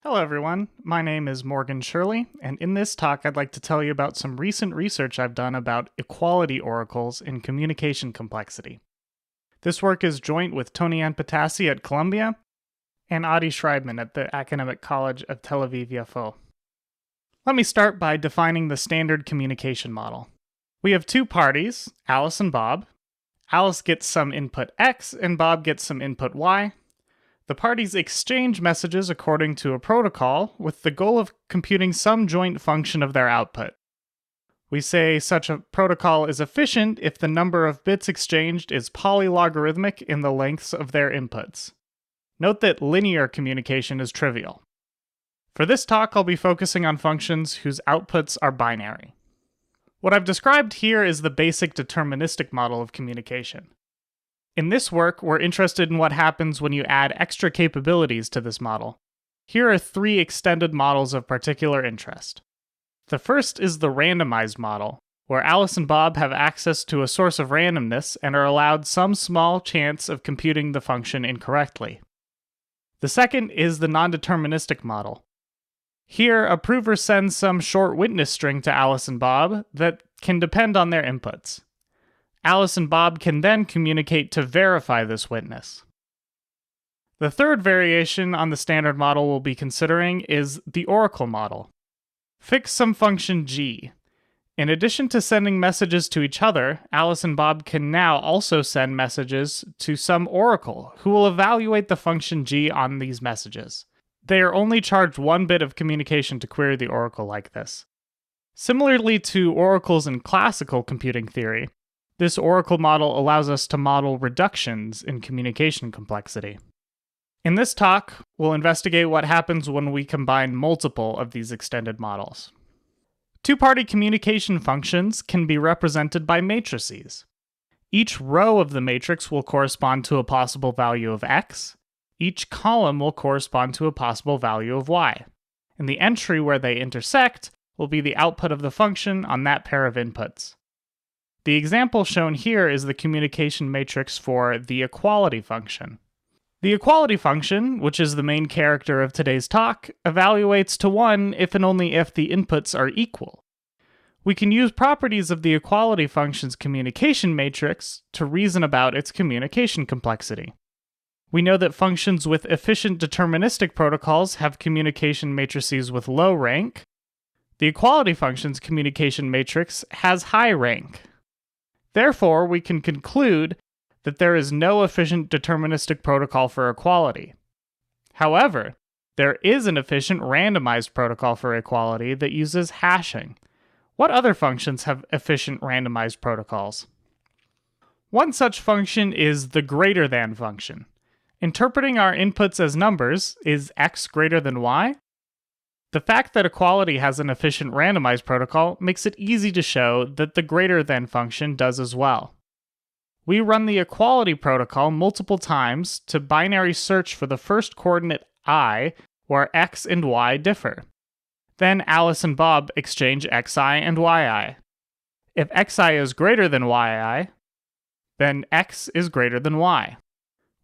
Hello everyone, my name is Morgan Shirley, and in this talk I'd like to tell you about some recent research I've done about equality oracles in communication complexity. This work is joint with Toniann Pitassi at Columbia and Adi Shraibman at the Academic College of Tel Aviv-Yaffo. Let me start by defining the standard communication model. We have two parties, Alice and Bob. Alice gets some input X and Bob gets some input Y. The parties exchange messages according to a protocol with the goal of computing some joint function of their output. We say such a protocol is efficient if the number of bits exchanged is polylogarithmic in the lengths of their inputs. Note that linear communication is trivial. For this talk, I'll be focusing on functions whose outputs are binary. What I've described here is the basic deterministic model of communication. In this work, we're interested in what happens when you add extra capabilities to this model. Here are three extended models of particular interest. The first is the randomized model, where Alice and Bob have access to a source of randomness and are allowed some small chance of computing the function incorrectly. The second is the non-deterministic model. Here, a prover sends some short witness string to Alice and Bob that can depend on their inputs. Alice and Bob can then communicate to verify this witness. The third variation on the standard model we'll be considering is the oracle model. Fix some function g. In addition to sending messages to each other, Alice and Bob can now also send messages to some oracle who will evaluate the function g on these messages. They are only charged one bit of communication to query the oracle like this. Similarly to oracles in classical computing theory, this oracle model allows us to model reductions in communication complexity. In this talk, we'll investigate what happens when we combine multiple of these extended models. Two-party communication functions can be represented by matrices. Each row of the matrix will correspond to a possible value of x. Each column will correspond to a possible value of y. And the entry where they intersect will be the output of the function on that pair of inputs. The example shown here is the communication matrix for the equality function. The equality function, which is the main character of today's talk, evaluates to 1 if and only if the inputs are equal. We can use properties of the equality function's communication matrix to reason about its communication complexity. We know that functions with efficient deterministic protocols have communication matrices with low rank. The equality function's communication matrix has high rank. Therefore, we can conclude that there is no efficient deterministic protocol for equality. However, there is an efficient randomized protocol for equality that uses hashing. What other functions have efficient randomized protocols? One such function is the greater than function. Interpreting our inputs as numbers, is x greater than y? The fact that equality has an efficient randomized protocol makes it easy to show that the greater than function does as well. We run the equality protocol multiple times to binary search for the first coordinate I where x and y differ. Then Alice and Bob exchange xi and yi. If xi is greater than yi, then x is greater than y.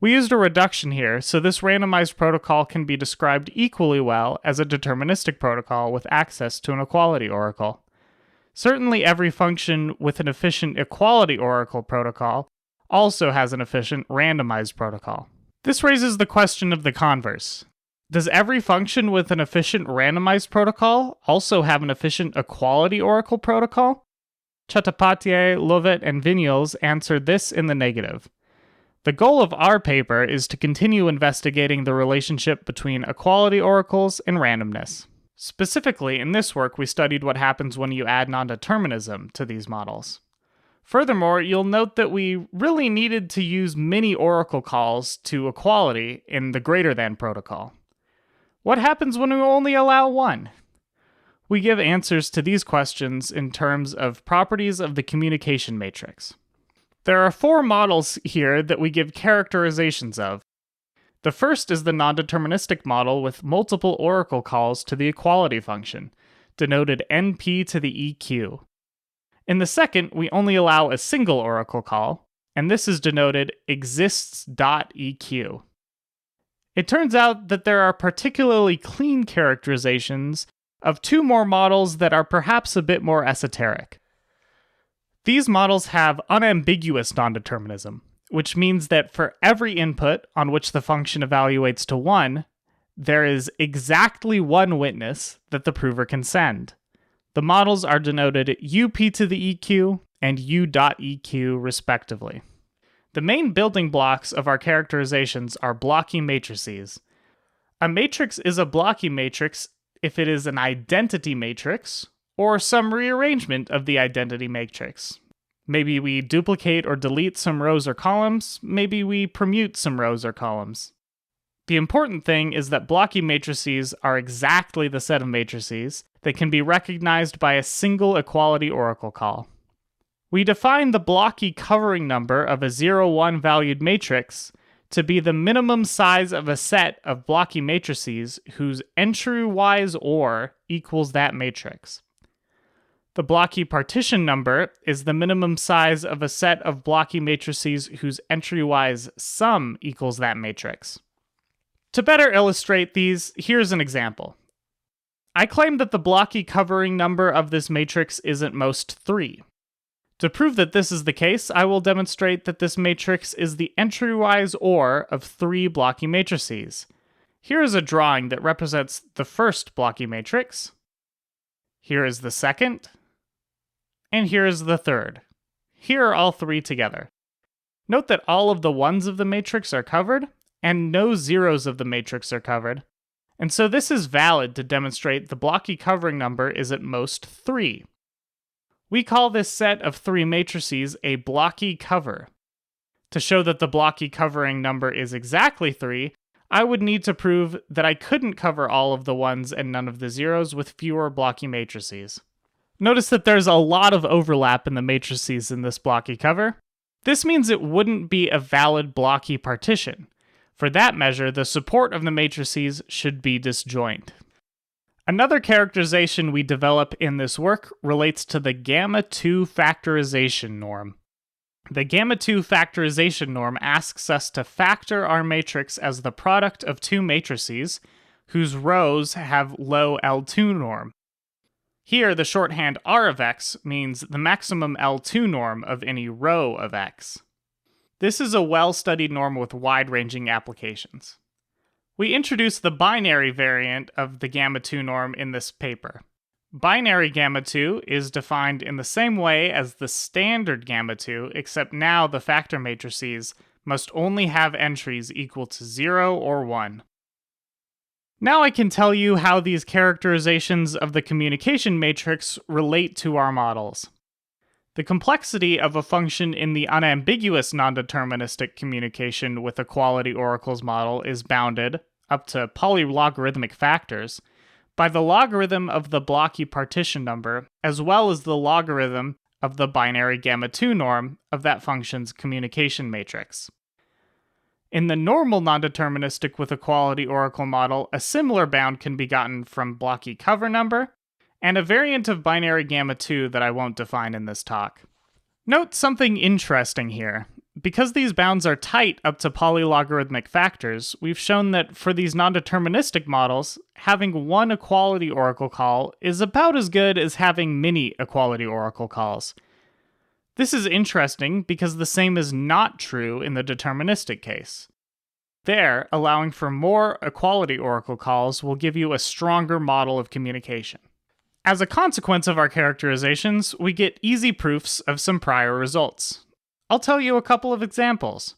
We used a reduction here, so this randomized protocol can be described equally well as a deterministic protocol with access to an equality oracle. Certainly every function with an efficient equality oracle protocol also has an efficient randomized protocol. This raises the question of the converse. Does every function with an efficient randomized protocol also have an efficient equality oracle protocol? Chattopadhyay, Lovett, and Vinyals answered this in the negative. The goal of our paper is to continue investigating the relationship between equality oracles and randomness. Specifically, in this work, we studied what happens when you add non-determinism to these models. Furthermore, you'll note that we really needed to use many oracle calls to equality in the greater than protocol. What happens when we only allow one? We give answers to these questions in terms of properties of the communication matrix. There are 4 models here that we give characterizations of. The first is the non-deterministic model with multiple oracle calls to the equality function, denoted np to the eq. In the second, we only allow a single oracle call, and this is denoted exists.eq. It turns out that there are particularly clean characterizations of two more models that are perhaps a bit more esoteric. These models have unambiguous nondeterminism, which means that for every input on which the function evaluates to 1, there is exactly one witness that the prover can send. The models are denoted up to the EQ and u.eq respectively. The main building blocks of our characterizations are Blocky matrices. A matrix is a Blocky matrix if it is an identity matrix, or some rearrangement of the identity matrix. Maybe we duplicate or delete some rows or columns, maybe we permute some rows or columns. The important thing is that Blocky matrices are exactly the set of matrices that can be recognized by a single equality oracle call. We define the Blocky covering number of a 0-1 valued matrix to be the minimum size of a set of Blocky matrices whose entry-wise OR equals that matrix. The Blocky partition number is the minimum size of a set of Blocky matrices whose entry-wise sum equals that matrix. To better illustrate these, here's an example. I claim that the Blocky covering number of this matrix is at most 3. To prove that this is the case, I will demonstrate that this matrix is the entry-wise OR of 3 Blocky matrices. Here is a drawing that represents the first Blocky matrix. Here is the second. And here is the third. Here are all 3 together. Note that all of the 1s of the matrix are covered, and no 0s of the matrix are covered. And so this is valid to demonstrate the Blocky covering number is at most 3. We call this set of 3 matrices a Blocky cover. To show that the Blocky covering number is exactly 3, I would need to prove that I couldn't cover all of the 1s and none of the 0s with fewer Blocky matrices. Notice that there's a lot of overlap in the matrices in this Blocky cover. This means it wouldn't be a valid Blocky partition. For that measure, the support of the matrices should be disjoint. Another characterization we develop in this work relates to the gamma-2 factorization norm. The gamma-2 factorization norm asks us to factor our matrix as the product of 2 matrices whose rows have low L2 norm. Here, the shorthand R of X means the maximum L2 norm of any row of X. This is a well-studied norm with wide-ranging applications. We introduce the binary variant of the gamma-2 norm in this paper. Binary gamma-2 is defined in the same way as the standard gamma-2, except now the factor matrices must only have entries equal to 0 or 1. Now I can tell you how these characterizations of the communication matrix relate to our models. The complexity of a function in the unambiguous nondeterministic communication with equality oracles model is bounded, up to polylogarithmic factors, by the logarithm of the Blocky partition number, as well as the logarithm of the binary gamma-2 norm of that function's communication matrix. In the normal nondeterministic with equality oracle model, a similar bound can be gotten from Blocky cover number, and a variant of binary gamma-2 that I won't define in this talk. Note something interesting here. Because these bounds are tight up to polylogarithmic factors, we've shown that for these nondeterministic models, having one equality oracle call is about as good as having many equality oracle calls. This is interesting because the same is not true in the deterministic case. There, allowing for more equality oracle calls will give you a stronger model of communication. As a consequence of our characterizations, we get easy proofs of some prior results. I'll tell you a couple of examples.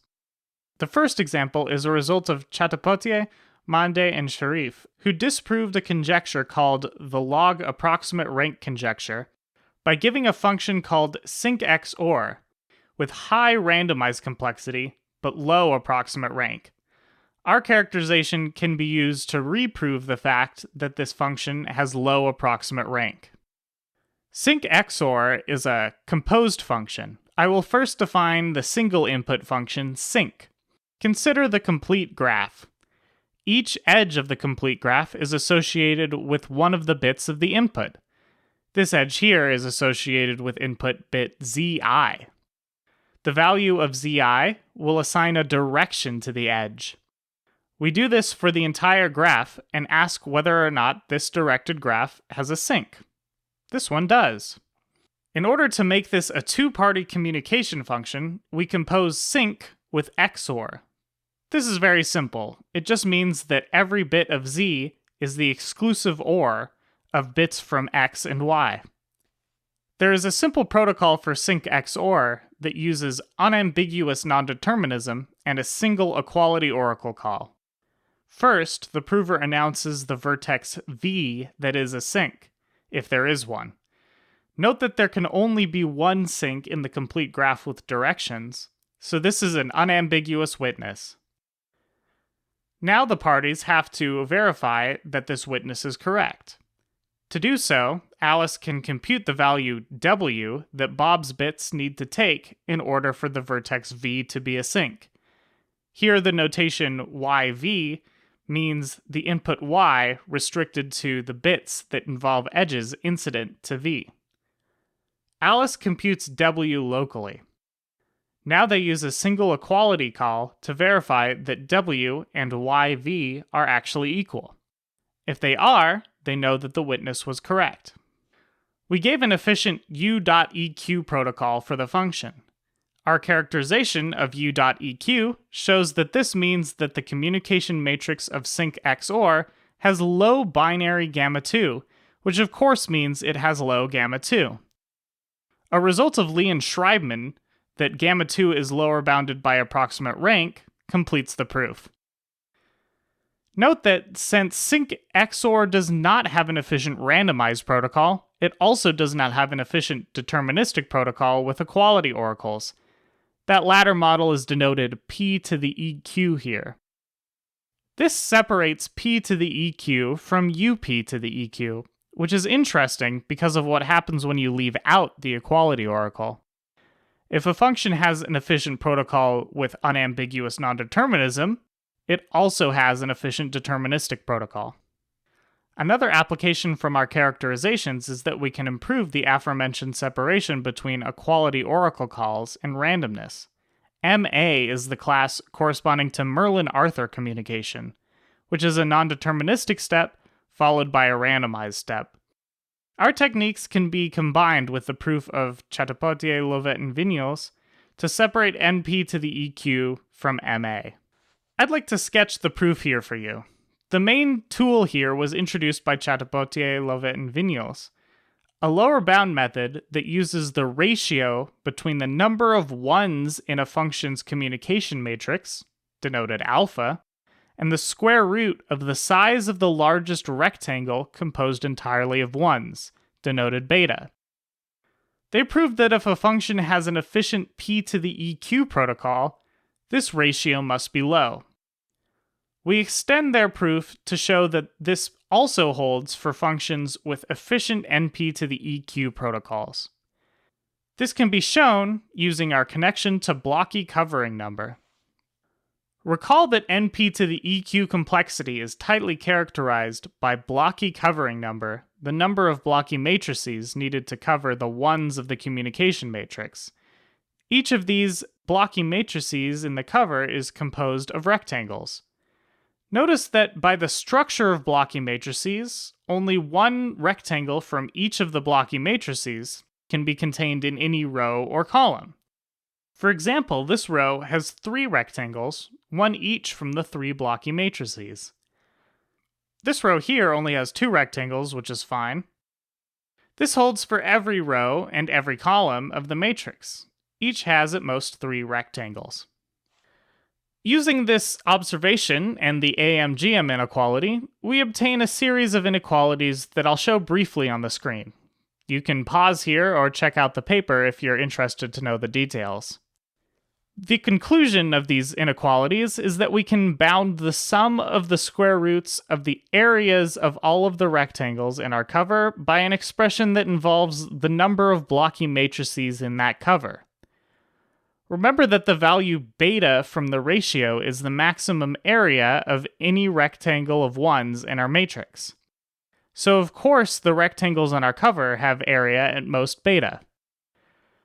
The first example is a result of Chattopadhyay, Mande, and Sharif, who disproved a conjecture called the log approximate rank conjecture by giving a function called syncxor with high randomized complexity but low approximate rank. Our characterization can be used to reprove the fact that this function has low approximate rank. Syncxor is a composed function. I will first define the single input function sync. Consider the complete graph. Each edge of the complete graph is associated with one of the bits of the input. This edge here is associated with input bit zi. The value of zi will assign a direction to the edge. We do this for the entire graph and ask whether or not this directed graph has a sink. This one does. In order to make this a two-party communication function, we compose sync with XOR. This is very simple. It just means that every bit of Z is the exclusive OR of bits from X and Y. There is a simple protocol for sync XOR that uses unambiguous nondeterminism and a single equality oracle call. First, the prover announces the vertex V that is a sink, if there is one. Note that there can only be one sink in the complete graph with directions, so this is an unambiguous witness. Now the parties have to verify that this witness is correct. To do so, Alice can compute the value W that Bob's bits need to take in order for the vertex V to be a sink. Here the notation YV means the input Y restricted to the bits that involve edges incident to V. Alice computes W locally. Now they use a single equality call to verify that W and YV are actually equal. If they are, they know that the witness was correct. We gave an efficient U.eq protocol for the function. Our characterization of U.eq shows that this means that the communication matrix of sync XOR has low binary gamma 2, which of course means it has low gamma 2. A result of Lee and Shraibman that gamma 2 is lower bounded by approximate rank completes the proof. Note that since sync XOR does not have an efficient randomized protocol, it also does not have an efficient deterministic protocol with equality oracles. That latter model is denoted P to the EQ here. This separates P to the EQ from UP to the EQ, which is interesting because of what happens when you leave out the equality oracle. If a function has an efficient protocol with unambiguous nondeterminism, it also has an efficient deterministic protocol. Another application from our characterizations is that we can improve the aforementioned separation between equality oracle calls and randomness. MA is the class corresponding to Merlin-Arthur communication, which is a nondeterministic step followed by a randomized step. Our techniques can be combined with the proof of Chattopadhyay, Lovett, and Vigneault's to separate NP to the EQ from MA. I'd like to sketch the proof here for you. The main tool here was introduced by Chattopadhyay, Lovett, and Vigneault's, a lower bound method that uses the ratio between the number of ones in a function's communication matrix, denoted alpha, and the square root of the size of the largest rectangle composed entirely of ones, denoted beta. They proved that if a function has an efficient P to the EQ protocol, this ratio must be low. We extend their proof to show that this also holds for functions with efficient NP to the EQ protocols. This can be shown using our connection to Blocky covering number. Recall that NP to the EQ complexity is tightly characterized by Blocky covering number, the number of Blocky matrices needed to cover the ones of the communication matrix. Each of these Blocky matrices in the cover is composed of rectangles. Notice that by the structure of Blocky matrices, only one rectangle from each of the Blocky matrices can be contained in any row or column. For example, this row has 3 rectangles, one each from the 3 Blocky matrices. This row here only has 2 rectangles, which is fine. This holds for every row and every column of the matrix. Each has at most 3 rectangles. Using this observation and the AMGM inequality, we obtain a series of inequalities that I'll show briefly on the screen. You can pause here or check out the paper if you're interested to know the details. The conclusion of these inequalities is that we can bound the sum of the square roots of the areas of all of the rectangles in our cover by an expression that involves the number of Blocky matrices in that cover. Remember that the value beta from the ratio is the maximum area of any rectangle of ones in our matrix. So of course the rectangles on our cover have area at most beta.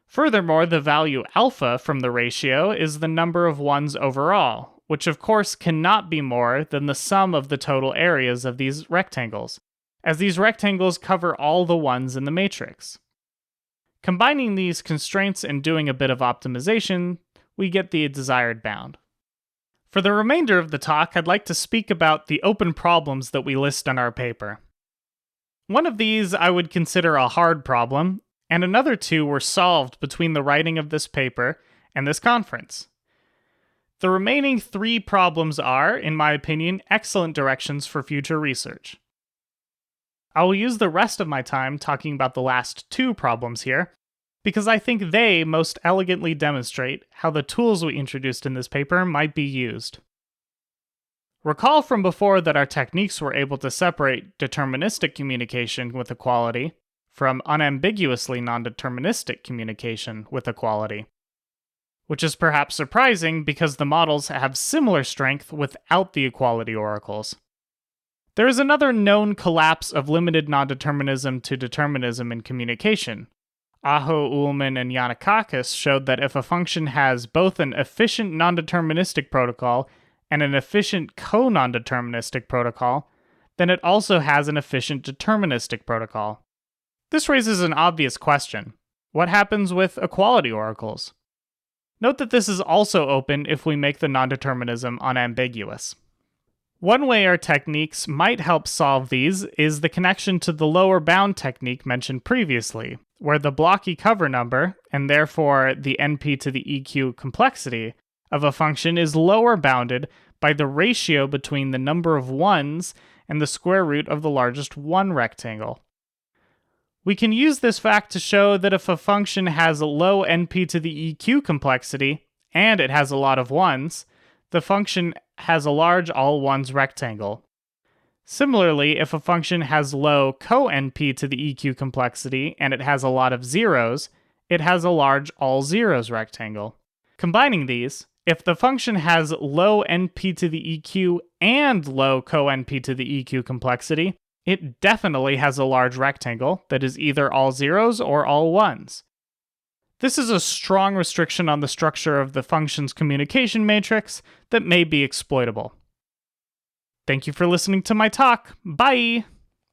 Furthermore, the value alpha from the ratio is the number of ones overall, which of course cannot be more than the sum of the total areas of these rectangles, as these rectangles cover all the ones in the matrix. Combining these constraints and doing a bit of optimization, we get the desired bound. For the remainder of the talk, I'd like to speak about the open problems that we list in our paper. One of these I would consider a hard problem, and another two were solved between the writing of this paper and this conference. The remaining three problems are, in my opinion, excellent directions for future research. I will use the rest of my time talking about the last two problems here, because I think they most elegantly demonstrate how the tools we introduced in this paper might be used. Recall from before that our techniques were able to separate deterministic communication with equality from unambiguously non-deterministic communication with equality, which is perhaps surprising because the models have similar strength without the equality oracles. There is another known collapse of limited non-determinism to determinism in communication. Aho, Ullman, and Yannakakis showed that if a function has both an efficient non-deterministic protocol and an efficient co-non-deterministic protocol, then it also has an efficient deterministic protocol. This raises an obvious question. What happens with equality oracles? Note that this is also open if we make the non-determinism unambiguous. One way our techniques might help solve these is the connection to the lower bound technique mentioned previously, where the Blocky cover number, and therefore the NP to the EQ complexity, of a function is lower bounded by the ratio between the number of ones and the square root of the largest one rectangle. We can use this fact to show that if a function has a low NP to the EQ complexity, and it has a lot of ones, the function has a large all ones rectangle. Similarly, if a function has low co-NP to the EQ complexity, and it has a lot of zeros, it has a large all zeros rectangle. Combining these, if the function has low NP to the EQ and low co-NP to the EQ complexity, it definitely has a large rectangle that is either all zeros or all ones. This is a strong restriction on the structure of the function's communication matrix that may be exploitable. Thank you for listening to my talk. Bye!